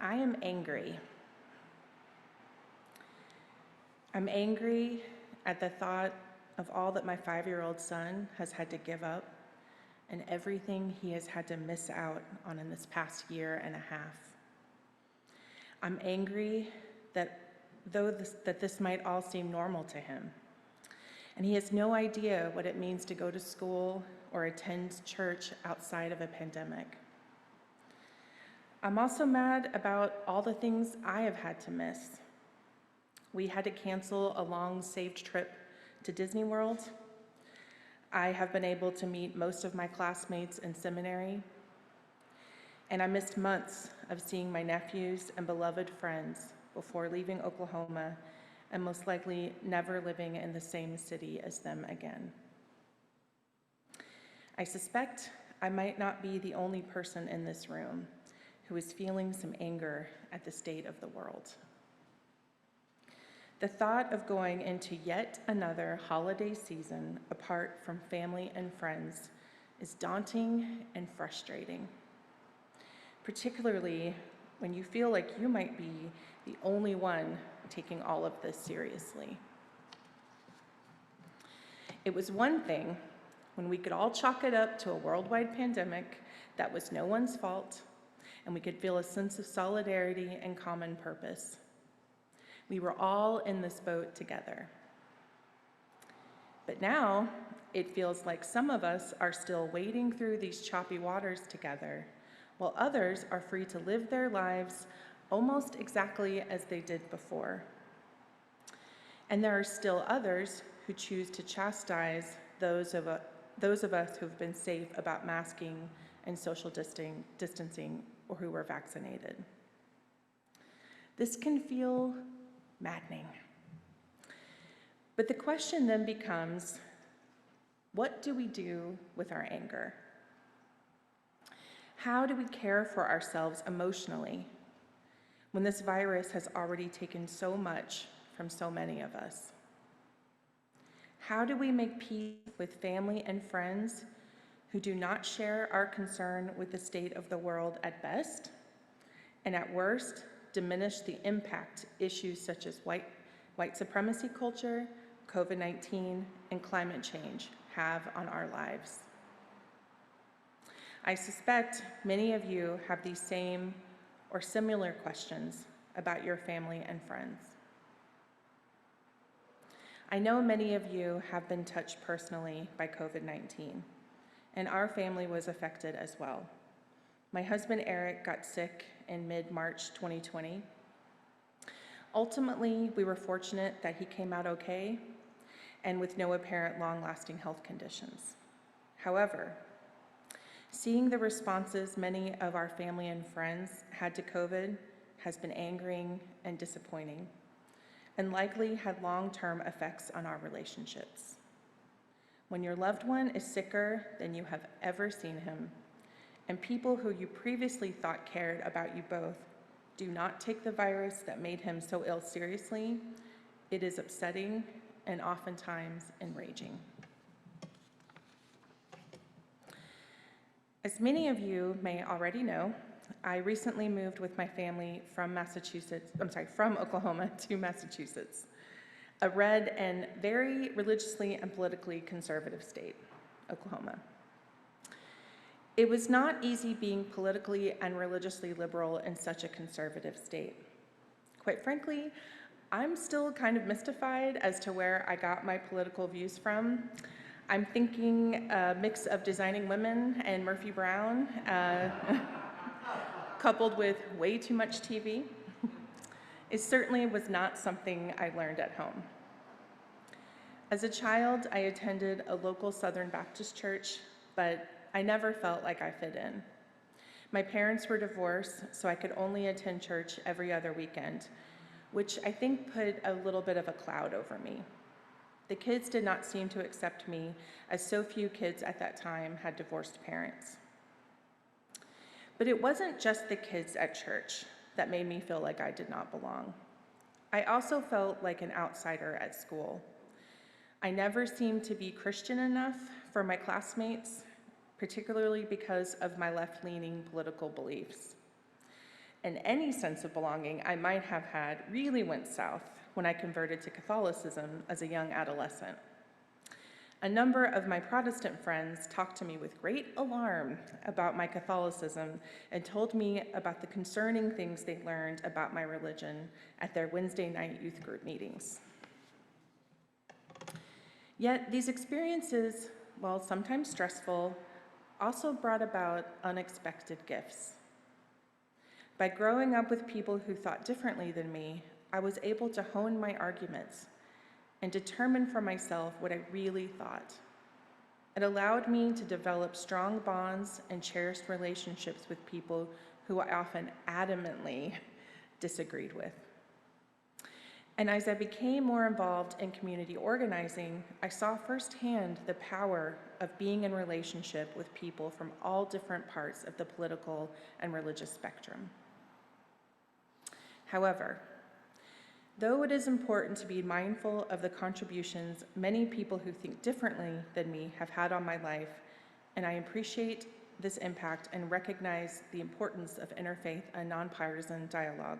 I am angry. I'm angry at the thought of all that my 5-year-old son has had to give up and everything he has had to miss out on in this past year and a half. I'm angry that this might all seem normal to him, and he has no idea what it means to go to school or attend church outside of a pandemic. I'm also mad about all the things I have had to miss. We had to cancel a long saved trip to Disney World. I have been able to meet most of my classmates in seminary, and I missed months of seeing my nephews and beloved friends before leaving Oklahoma and most likely never living in the same city as them again. I suspect I might not be the only person in this room who is feeling some anger at the state of the world. The thought of going into yet another holiday season apart from family and friends is daunting and frustrating, particularly when you feel like you might be the only one taking all of this seriously. It was one thing when we could all chalk it up to a worldwide pandemic that was no one's fault, and we could feel a sense of solidarity and common purpose. We were all in this boat together. But now, it feels like some of us are still wading through these choppy waters together, while others are free to live their lives almost exactly as they did before. And there are still others who choose to chastise those of us who've been safe about masking and social distancing or who were vaccinated. This can feel maddening. But the question then becomes, what do we do with our anger? How do we care for ourselves emotionally when this virus has already taken so much from so many of us? How do we make peace with family and friends who do not share our concern with the state of the world at best, and at worst, diminish the impact issues such as white supremacy culture, COVID-19, and climate change have on our lives? I suspect many of you have these same or similar questions about your family and friends. I know many of you have been touched personally by COVID-19, and our family was affected as well. My husband Eric got sick in mid-March 2020. Ultimately, we were fortunate that he came out okay and with no apparent long-lasting health conditions. However, seeing the responses many of our family and friends had to COVID has been angering and disappointing, and likely had long-term effects on our relationships. When your loved one is sicker than you have ever seen him, and people who you previously thought cared about you both do not take the virus that made him so ill seriously, it is upsetting and oftentimes enraging. As many of you may already know, I recently moved with my family from Oklahoma to Massachusetts, a red and very religiously and politically conservative state, Oklahoma. It was not easy being politically and religiously liberal in such a conservative state. Quite frankly, I'm still kind of mystified as to where I got my political views from. I'm thinking a mix of Designing Women and Murphy Brown, coupled with way too much TV. It certainly was not something I learned at home. As a child, I attended a local Southern Baptist church, but I never felt like I fit in. My parents were divorced, so I could only attend church every other weekend, which I think put a little bit of a cloud over me. The kids did not seem to accept me, as so few kids at that time had divorced parents. But it wasn't just the kids at church that made me feel like I did not belong. I also felt like an outsider at school. I never seemed to be Christian enough for my classmates, particularly because of my left-leaning political beliefs. and any sense of belonging I might have had really went south when I converted to Catholicism as a young adolescent. A number of my Protestant friends talked to me with great alarm about my Catholicism and told me about the concerning things they learned about my religion at their Wednesday night youth group meetings. Yet these experiences, while sometimes stressful, also brought about unexpected gifts. By growing up with people who thought differently than me, I was able to hone my arguments and determine for myself what I really thought. It allowed me to develop strong bonds and cherished relationships with people who I often adamantly disagreed with. And as I became more involved in community organizing, I saw firsthand the power of being in relationship with people from all different parts of the political and religious spectrum. However, though it is important to be mindful of the contributions many people who think differently than me have had on my life, and I appreciate this impact and recognize the importance of interfaith and nonpartisan dialogue,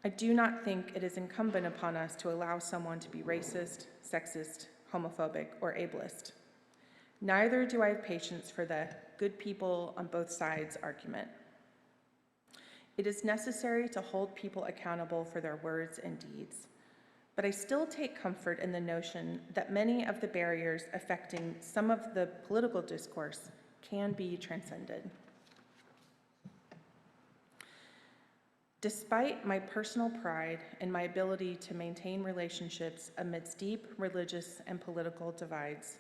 I do not think it is incumbent upon us to allow someone to be racist, sexist, homophobic, or ableist. Neither do I have patience for the good people on both sides argument. It is necessary to hold people accountable for their words and deeds, but I still take comfort in the notion that many of the barriers affecting some of the political discourse can be transcended. Despite my personal pride in my ability to maintain relationships amidst deep religious and political divides,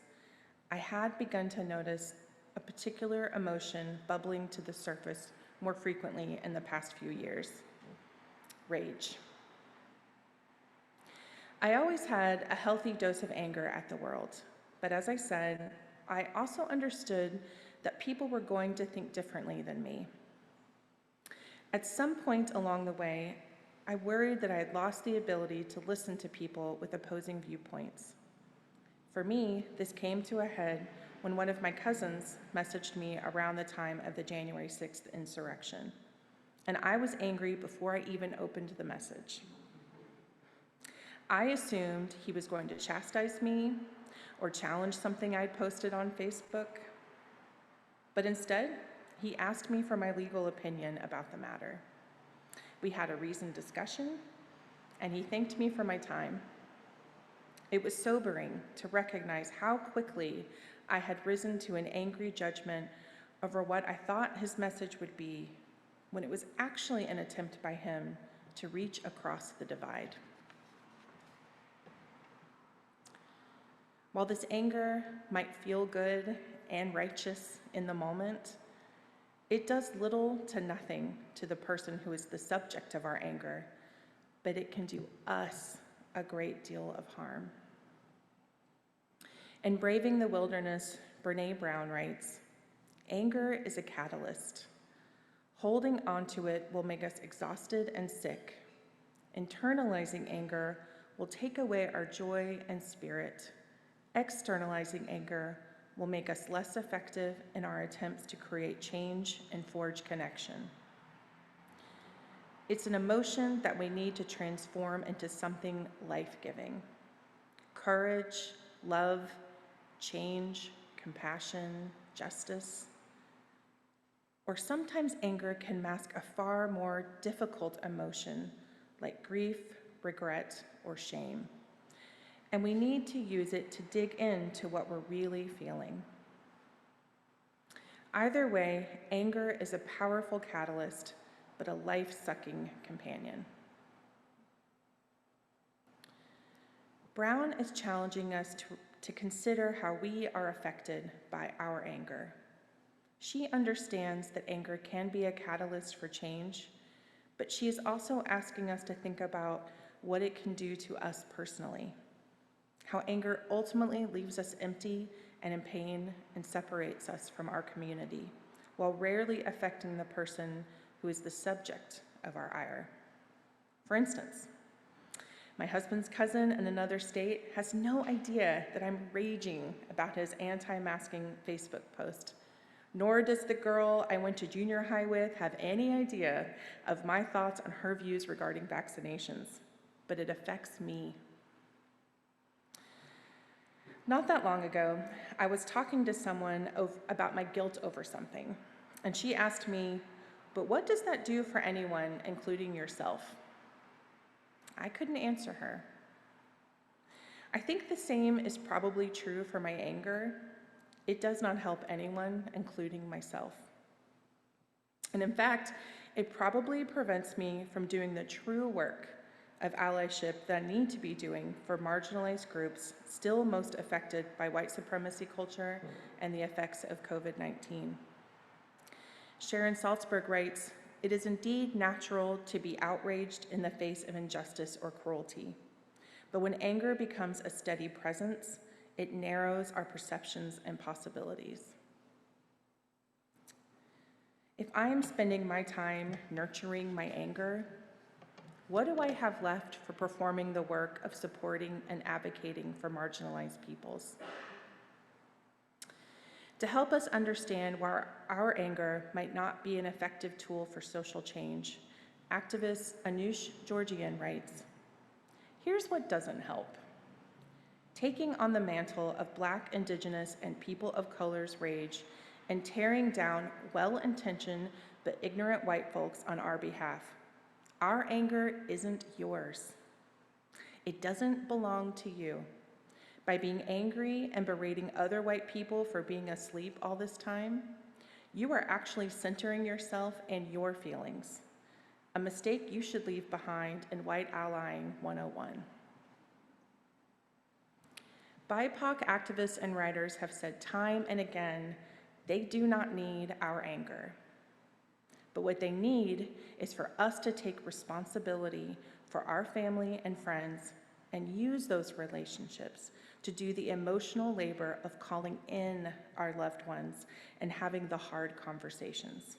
I had begun to notice a particular emotion bubbling to the surface more frequently in the past few years: rage. I always had a healthy dose of anger at the world, but as I said, I also understood that people were going to think differently than me. At some point along the way, I worried that I had lost the ability to listen to people with opposing viewpoints. For me, this came to a head when one of my cousins messaged me around the time of the January 6th insurrection, and I was angry before I even opened the message. I assumed he was going to chastise me or challenge something I'd posted on Facebook, but instead, he asked me for my legal opinion about the matter. We had a reasoned discussion, and he thanked me for my time. It was sobering to recognize how quickly I had risen to an angry judgment over what I thought his message would be, when it was actually an attempt by him to reach across the divide. While this anger might feel good and righteous in the moment, it does little to nothing to the person who is the subject of our anger, but it can do us a great deal of harm. In Braving the Wilderness, Brene Brown writes, "Anger is a catalyst. Holding onto it will make us exhausted and sick. Internalizing anger will take away our joy and spirit. Externalizing anger will make us less effective in our attempts to create change and forge connection. It's an emotion that we need to transform into something life-giving. Courage, love, change, compassion, justice. Or sometimes anger can mask a far more difficult emotion like grief, regret, or shame. And we need to use it to dig into what we're really feeling. Either way, anger is a powerful catalyst, but a life-sucking companion." Brown is challenging us to consider how we are affected by our anger. She understands that anger can be a catalyst for change, but she is also asking us to think about what it can do to us personally. How anger ultimately leaves us empty and in pain and separates us from our community, while rarely affecting the person who is the subject of our ire. For instance, my husband's cousin in another state has no idea that I'm raging about his anti-masking Facebook post, Nor does the girl I went to junior high with have any idea of my thoughts on her views regarding vaccinations, but it affects me. Not that long ago, I was talking to someone about my guilt over something, and she asked me, "But what does that do for anyone, including yourself?" I couldn't answer her. I think the same is probably true for my anger. It does not help anyone, including myself. And in fact, it probably prevents me from doing the true work of allyship that I need to be doing for marginalized groups still most affected by white supremacy culture and the effects of COVID-19. Sharon Salzberg writes, "It is indeed natural to be outraged in the face of injustice or cruelty. But when anger becomes a steady presence, it narrows our perceptions and possibilities." If I am spending my time nurturing my anger, what do I have left for performing the work of supporting and advocating for marginalized peoples? To help us understand why our anger might not be an effective tool for social change, activist Anush Georgian writes, "Here's what doesn't help. Taking on the mantle of Black, Indigenous, and people of color's rage and tearing down well-intentioned but ignorant white folks on our behalf. Our anger isn't yours. It doesn't belong to you. By being angry and berating other white people for being asleep all this time, you are actually centering yourself and your feelings, a mistake you should leave behind in White Allying 101. BIPOC activists and writers have said time and again, they do not need our anger. But what they need is for us to take responsibility for our family and friends and use those relationships to do the emotional labor of calling in our loved ones and having the hard conversations.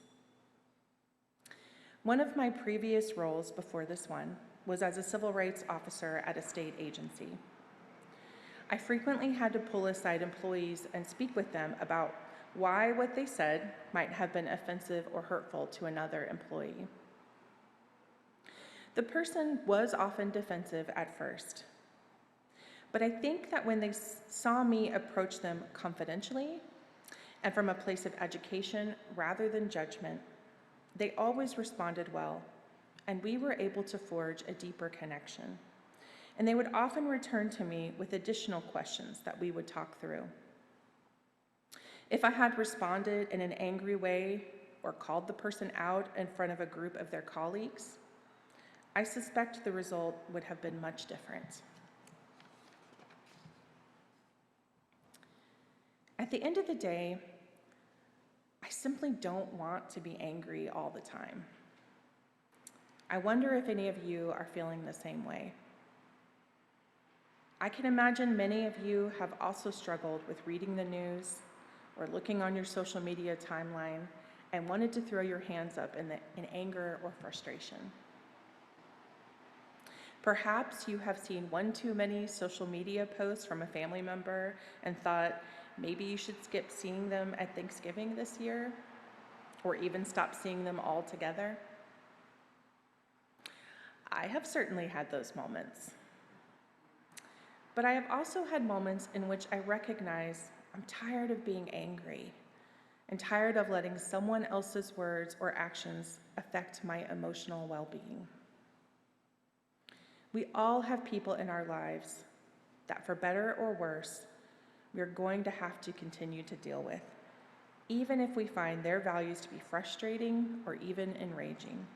One of my previous roles before this one was as a civil rights officer at a state agency. I frequently had to pull aside employees and speak with them about why what they said might have been offensive or hurtful to another employee. The person was often defensive at first, but I think that when they saw me approach them confidentially and from a place of education rather than judgment, they always responded well, and we were able to forge a deeper connection. And they would often return to me with additional questions that we would talk through. If I had responded in an angry way or called the person out in front of a group of their colleagues, I suspect the result would have been much different. At the end of the day, I simply don't want to be angry all the time. I wonder if any of you are feeling the same way. I can imagine many of you have also struggled with reading the news or looking on your social media timeline and wanted to throw your hands up in anger or frustration. Perhaps you have seen one too many social media posts from a family member and thought maybe you should skip seeing them at Thanksgiving this year, or even stop seeing them altogether. I have certainly had those moments. But I have also had moments in which I recognize I'm tired of being angry and tired of letting someone else's words or actions affect my emotional well-being. We all have people in our lives that, for better or worse, we are going to have to continue to deal with, even if we find their values to be frustrating or even enraging.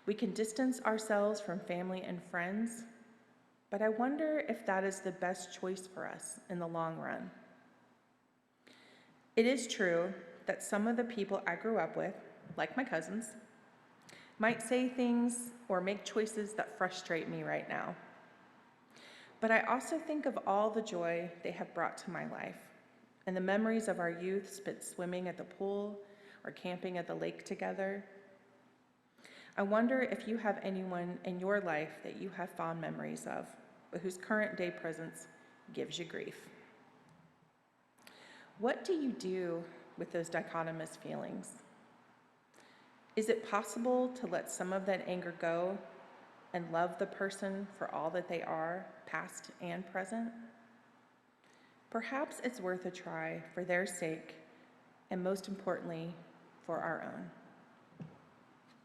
We can distance ourselves from family and friends, but I wonder if that is the best choice for us in the long run. It is true that some of the people I grew up with, like my cousins, might say things or make choices that frustrate me right now. But I also think of all the joy they have brought to my life and the memories of our youth spent swimming at the pool or camping at the lake together. I wonder if you have anyone in your life that you have fond memories of, but whose current day presence gives you grief. What do you do with those dichotomous feelings? Is it possible to let some of that anger go and love the person for all that they are, past and present? Perhaps it's worth a try for their sake, and most importantly, for our own.